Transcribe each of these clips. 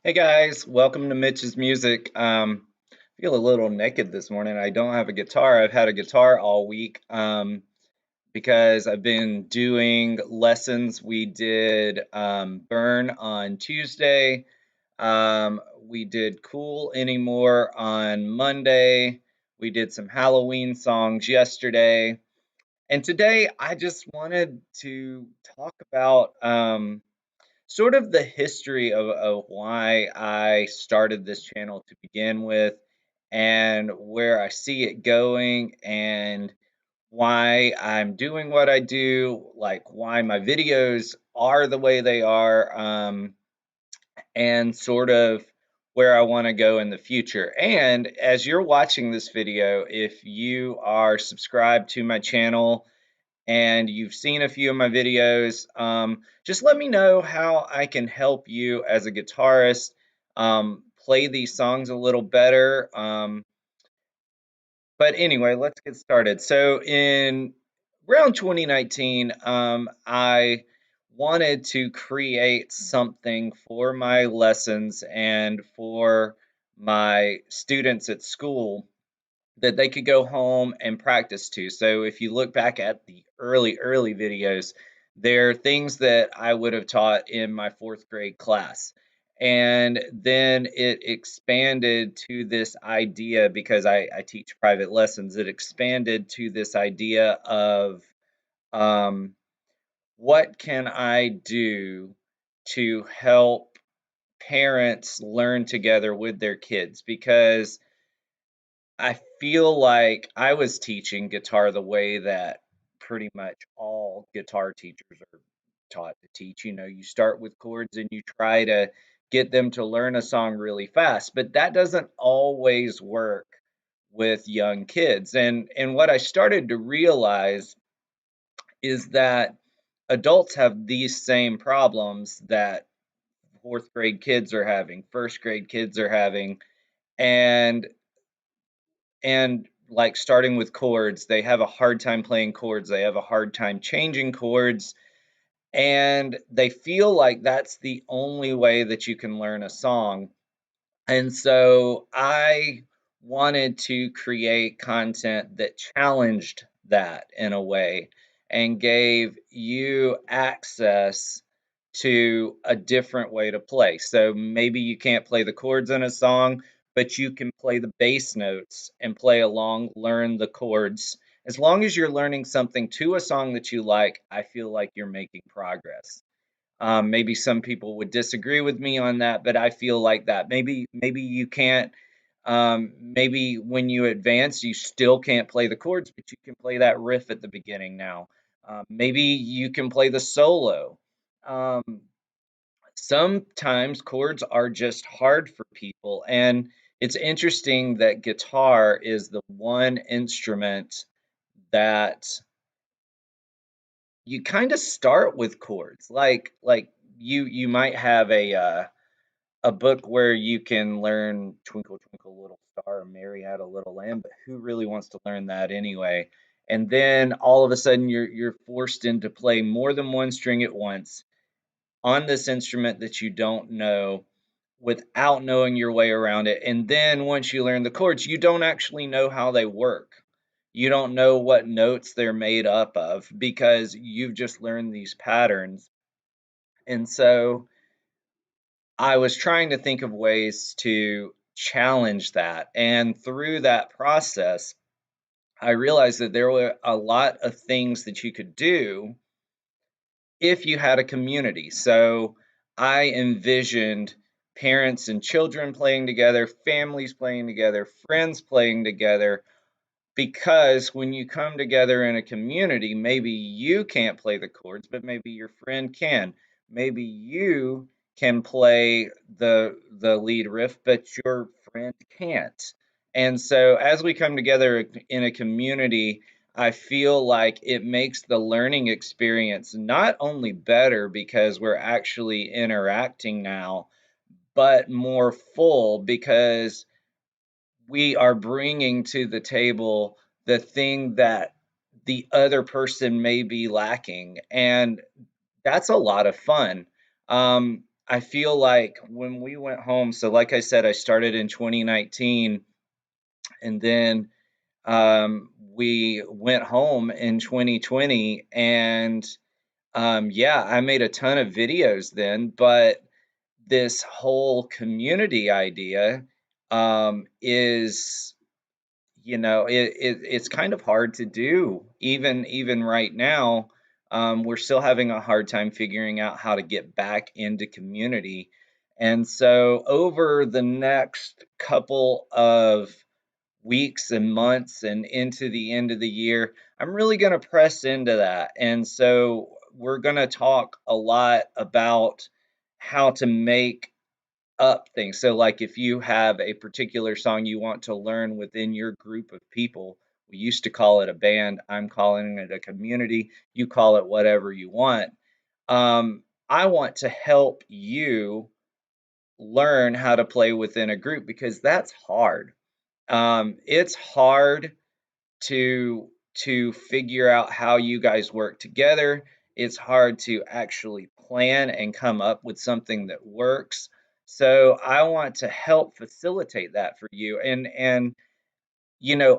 Hey guys, welcome to Mitch's Music. I feel a little naked this morning. I don't have a guitar. I've had a guitar all week because I've been doing lessons. We did Burn on Tuesday. We did Cool Anymore on Monday. We did some Halloween songs yesterday. And today I just wanted to talk about sort of the history of why I started this channel to begin with, and where I see it going, and why I'm doing what I do, like why my videos are the way they are, and sort of where I want to go in the future. And as you're watching this video, if you are subscribed to my channel, and you've seen a few of my videos, just let me know how I can help you as a guitarist play these songs a little better. But anyway, let's get started. So in around 2019, I wanted to create something for my lessons and for my students at school that they could go home and practice to. So if you look back at the early videos, there are things that I would have taught in my fourth grade class. And then it expanded to this idea because I teach private lessons. It expanded to this idea of um, what can I do to help parents learn together with their kids? Because I feel like I was teaching guitar the way that pretty much all guitar teachers are taught to teach. You know, you start with chords and you try to get them to learn a song really fast, but that doesn't always work with young kids. And what I started to realize is that adults have these same problems that fourth grade kids are having, first grade kids are having, and like starting with chords, they have a hard time playing chords, they have a hard time changing chords, and they feel like that's the only way that you can learn a song. And so I wanted to create content that challenged that in a way and gave you access to a different way to play. So maybe you can't play the chords in a song, but you can play the bass notes and play along, learn the chords. As long as you're learning something to a song that you like, I feel like you're making progress. Maybe some people would disagree with me on that, but I feel like that. Maybe you can't. Maybe when you advance, you still can't play the chords, but you can play that riff at the beginning now. Maybe you can play the solo. Um, Sometimes chords are just hard for people, and it's interesting that guitar is the one instrument that you kind of start with chords. Like you might have a book where you can learn Twinkle Twinkle Little Star, Mary Had a Little Lamb, but who really wants to learn that anyway? And then all of a sudden you're forced into play more than one string at once on this instrument that you don't know without knowing your way around it. And then once you learn the chords, you don't actually know how they work. You don't know what notes they're made up of because you've just learned these patterns. And so I was trying to think of ways to challenge that. And through that process, I realized that there were a lot of things that you could do if you had a community. So I envisioned parents and children playing together, families playing together, friends playing together, because when you come together in a community, maybe you can't play the chords, but maybe your friend can. Maybe you can play the lead riff, but your friend can't. And so as we come together in a community, I feel like it makes the learning experience not only better because we're actually interacting now, but more full because we are bringing to the table the thing that the other person may be lacking. And that's a lot of fun. I feel like when we went home, so like I said, I started in 2019, and then we went home in 2020, and yeah, I made a ton of videos then, but this whole community idea is, it's kind of hard to do. Even right now, we're still having a hard time figuring out how to get back into community. And so over the next couple of weeks and months and into the end of the year, I'm really going to press into that. And so we're going to talk a lot about how to make up things. So, like if you have a particular song you want to learn within your group of people, we used to call it a band. I'm calling it a community. You call it whatever you want. I want to help you learn how to play within a group because that's hard. It's hard to figure out how you guys work together. It's hard to actually plan and come up with something that works. So I want to help facilitate that for you. And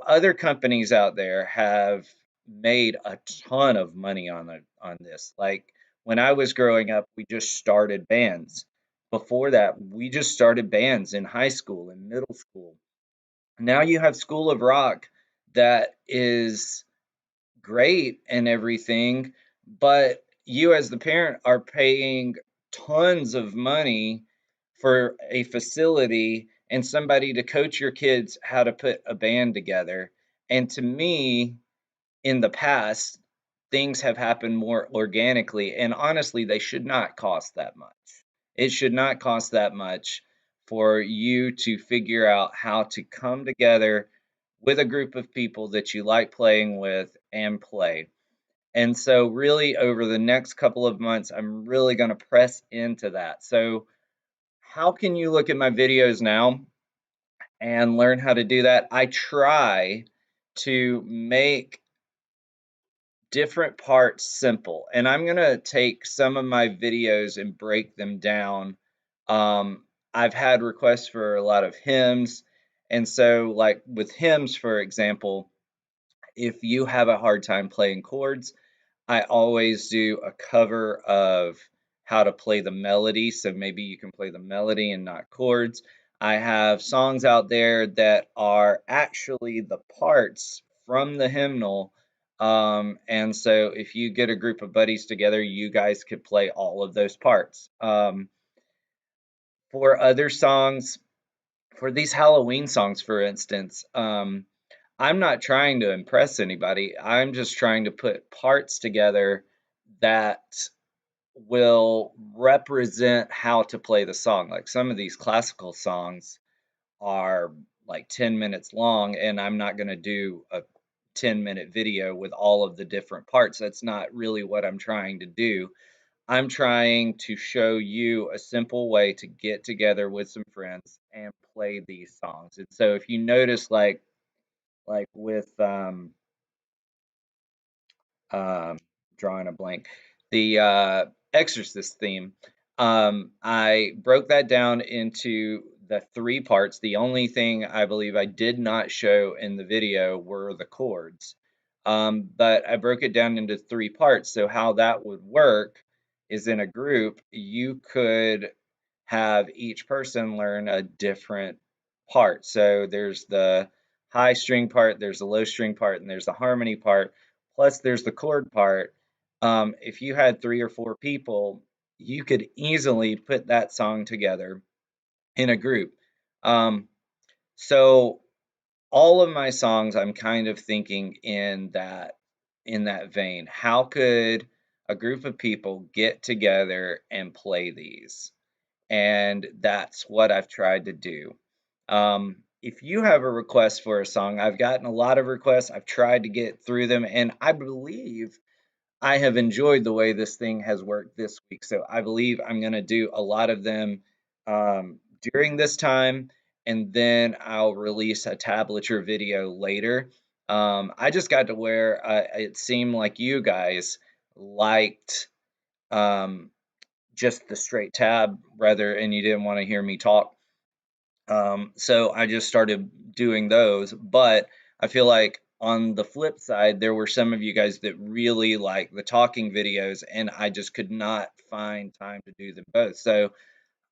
other companies out there have made a ton of money on this. Like when I was growing up, we just started bands. Before that, we just started bands in high school and middle school. Now you have School of Rock that is great and everything, but you as the parent are paying tons of money for a facility and somebody to coach your kids how to put a band together. And to me, in the past, things have happened more organically, and honestly, they should not cost that much. It should not cost that much for you to figure out how to come together with a group of people that you like playing with and play. And so, really, over the next couple of months, I'm really going to press into that. So, how can you look at my videos now and learn how to do that? I try to make different parts simple. And I'm going to take some of my videos and break them down. I've had requests for a lot of hymns. And so, like with hymns, for example, if you have a hard time playing chords, I always do a cover of how to play the melody, so maybe you can play the melody and not chords. I have songs out there that are actually the parts from the hymnal. And so if you get a group of buddies together, you guys could play all of those parts. For other songs, for these Halloween songs, for instance, I'm not trying to impress anybody. I'm just trying to put parts together that will represent how to play the song. Like some of these classical songs are like 10 minutes long, and I'm not going to do a 10-minute video with all of the different parts. That's not really what I'm trying to do. I'm trying to show you a simple way to get together with some friends and play these songs. And so if you notice, like with um, drawing a blank. The Exorcist theme. I broke that down into the three parts. The only thing I believe I did not show in the video were the chords. But I broke it down into three parts. So how that would work is in a group, you could have each person learn a different part. So there's the high string part, there's the low string part, and there's the harmony part. Plus, there's the chord part. If you had three or four people, you could easily put that song together in a group. Um, so all of my songs, I'm kind of thinking in that vein. How could a group of people get together and play these? And that's what I've tried to do. If you have a request for a song, I've gotten a lot of requests. I've tried to get through them, and I believe I have enjoyed the way this thing has worked this week. So I believe I'm going to do a lot of them during this time, and then I'll release a tablature video later. I just got to where it seemed like you guys liked um, just the straight tab rather, and you didn't want to hear me talk. So I just started doing those. But I feel like on the flip side, there were some of you guys that really like the talking videos, and I just could not find time to do them both. So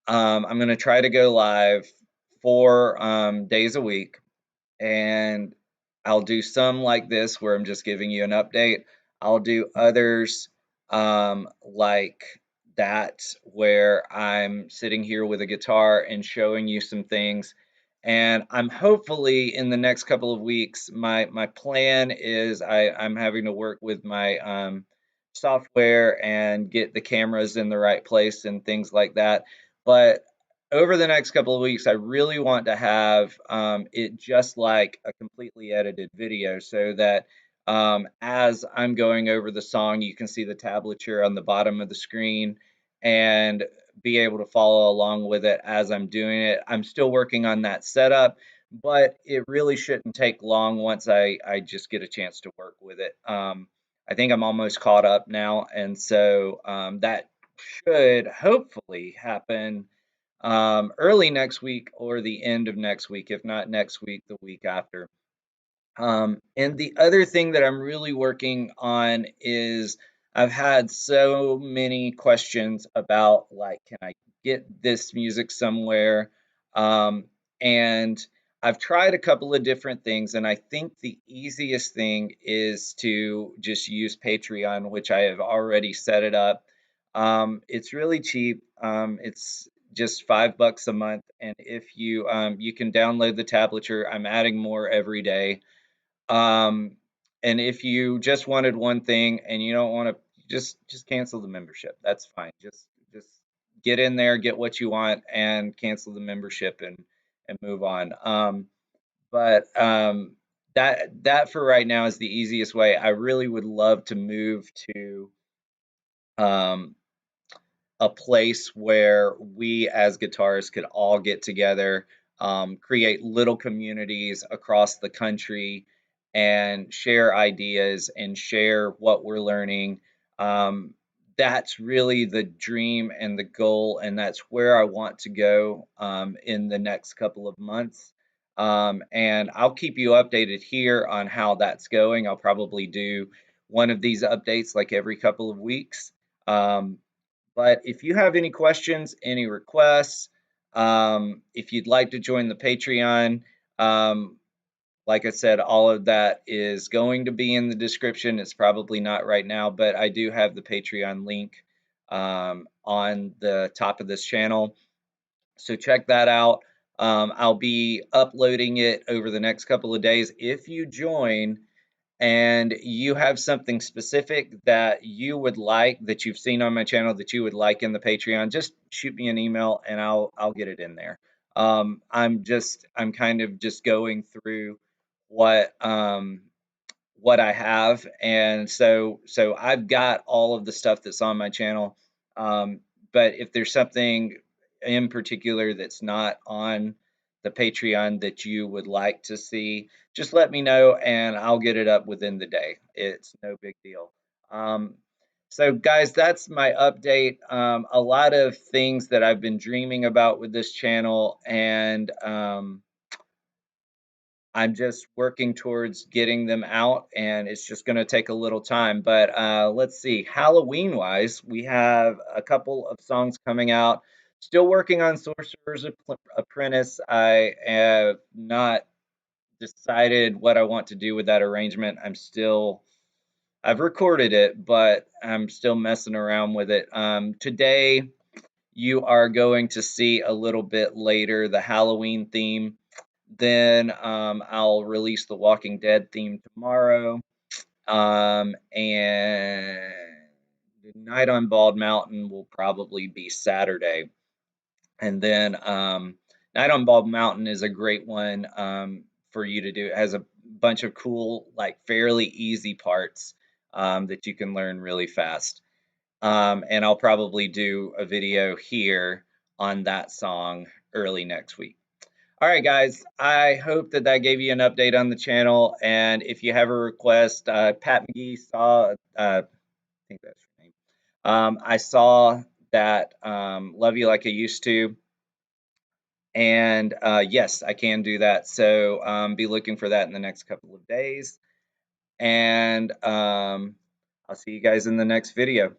I'm going to try to go live 4 days a week, and I'll do some like this where I'm just giving you an update. I'll do others like that where I'm sitting here with a guitar and showing you some things. And I'm hopefully in the next couple of weeks, my plan is I'm having to work with my software and get the cameras in the right place and things like that. But over the next couple of weeks, I really want to have it just like a completely edited video so that as I'm going over the song, you can see the tablature on the bottom of the screen and be able to follow along with it as I'm doing it. I'm still working on that setup, but it really shouldn't take long once I just get a chance to work with it. I think I'm almost caught up now, and so that should hopefully happen early next week or the end of next week, if not next week, the week after. And the other thing that I'm really working on is I've had so many questions about like, can I get this music somewhere? Um, and I've tried a couple of different things, and I think the easiest thing is to just use Patreon, which I have already set it up. It's really cheap. It's just $5 a month, and if you can download the tablature, I'm adding more every day. Um, and if you just wanted one thing and you don't want to, just cancel the membership. That's fine. Just get in there, get what you want, and cancel the membership and move on. But that for right now is the easiest way. I really would love to move to um, a place where we as guitarists could all get together, create little communities across the country, and share ideas and share what we're learning. Um, that's really the dream and the goal, and that's where I want to go in the next couple of months. And I'll keep you updated here on how that's going. I'll probably do one of these updates like every couple of weeks. Um, but if you have any questions, any requests, if you'd like to join the Patreon, um, like I said, all of that is going to be in the description. It's probably not right now, but I do have the Patreon link on the top of this channel. So check that out. I'll be uploading it over the next couple of days. If you join, and you have something specific that you would like that you've seen on my channel that you would like in the Patreon, just shoot me an email and I'll get it in there. I'm kind of just going through what what I have, and so I've got all of the stuff that's on my channel. Um, but if there's something in particular that's not on the Patreon that you would like to see, just let me know and I'll get it up within the day. It's no big deal. Um, so guys, that's my update. A lot of things that I've been dreaming about with this channel, and I'm just working towards getting them out, and it's just going to take a little time. But let's see, Halloween wise, we have a couple of songs coming out. Still working on Sorcerer's Apprentice. I have not decided what I want to do with that arrangement. I've recorded it, but I'm still messing around with it. Today, you are going to see a little bit later the Halloween theme. Then I'll release the Walking Dead theme tomorrow. And the Night on Bald Mountain will probably be Saturday. And then Night on Bald Mountain is a great one for you to do. It has a bunch of cool, like fairly easy parts that you can learn really fast. And I'll probably do a video here on that song early next week. All right, guys, I hope that that gave you an update on the channel. And if you have a request, Pat McGee saw, I think that's your name. I saw that Love You Like I Used to. And yes, I can do that. So be looking for that in the next couple of days. And I'll see you guys in the next video.